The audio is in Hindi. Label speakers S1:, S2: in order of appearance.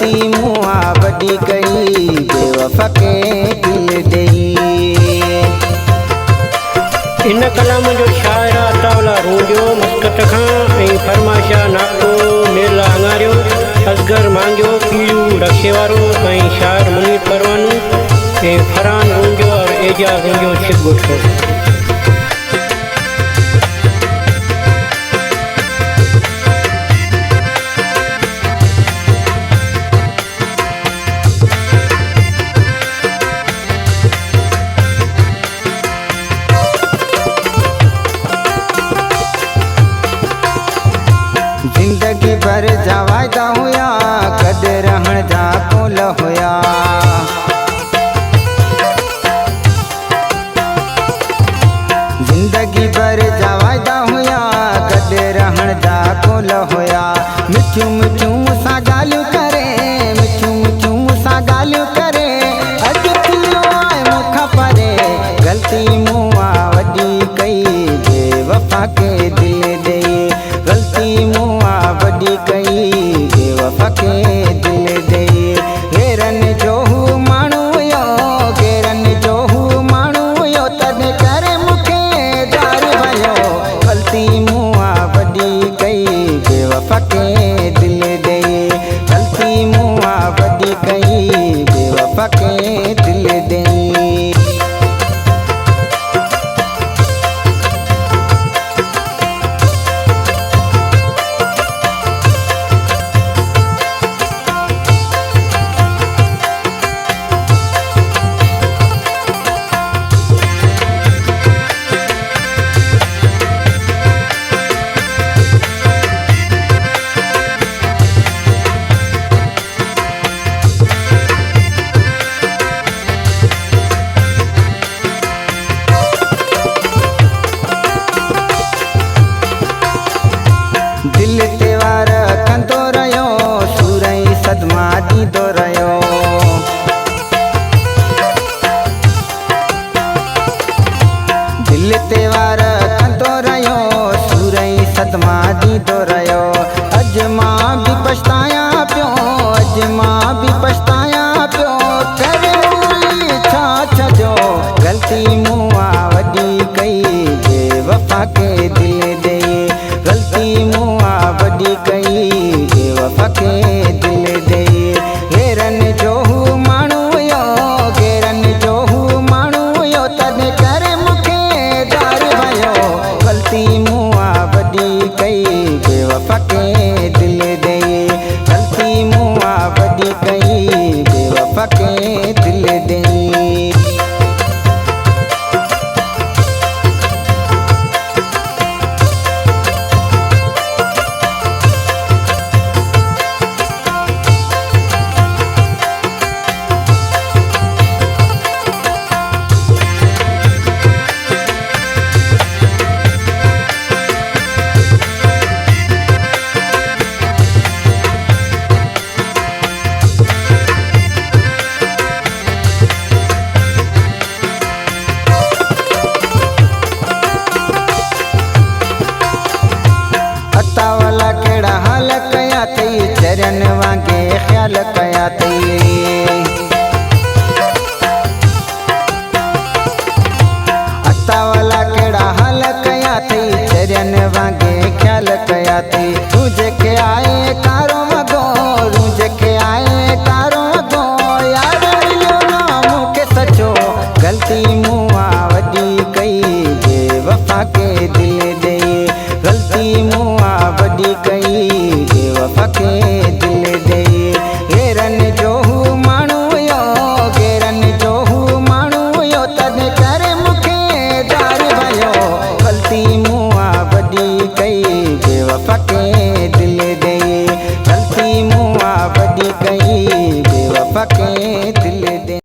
S1: गलती मुआ वडी कई बेवफा के दिल दई।
S2: इन कलाम जो शायर अतावला रूंजो मस्कत खां ऐं फरमाशा नाको मेला अंगारियो असगर मांगियो पीरू रखे वारो ऐं शायर मुनीर परवानू ऐं फरहान रूंजो और एजाज रूंजो छिगुठो।
S1: जिंदगी भर जा वायदा हुया कद रहण जा कोल हुया। जिंदगी भर जा वायदा हुया कद रहण जा कोल हुया। मिठियूं मिठियूं मूंसां ॻाल्हियूं करे, मिठियूं मिठियूं मूंसां ॻाल्हियूं करे, अॼु थियो आहे मूंखां परे। ग़लती मूं वॾी कई बेवफा के दिल ॾेई। ग़लती मूं वॾी कई बेवफा के दिल ॾेई। घेरनि जो हू माण्हू हुयो, घेरनि जो हू माण्हू हुयो, तॾहिं करे मूंखे दार भयो। ग़लती मूं वॾी कई बेवफा के दिल ॾेई। ग़लती मूं वॾी कई बेवफा के दिल ॾेई। दिल ते वार कंदो रहियो, सूरई सदमा ॾींदो रहियो। दिल ते वार कंदो रहियो, सूरई सदमा ॾींदो रहियो। अॼु मां बि पछतायां पियो, अॼु मां बि पछतायां पियो, करे मूली छा छॾियो। ग़लती मूं वॾी कई बेवफा के दिल ॾेई। ग़लती मूं वॾी कई बेवफा के दिल ॾेई। घेरनि जो हू माण्हू हुयो, घेरनि जो हू माण्हू हुयो, तॾहिं करे मूंखे दार भयो। ग़लती मूं वॾी कई बेवफा के दिल ॾेई। ग़लती मूं वॾी कई बेवफा के दिल ॾेई। अतावला कहिड़ा हाल कया अथई, चरन वांगे ख्याल कया अथई। अतावला कहिड़ा हाल कया अथई, चरन वांगे ख्याल कया अथई। तूं जेके आए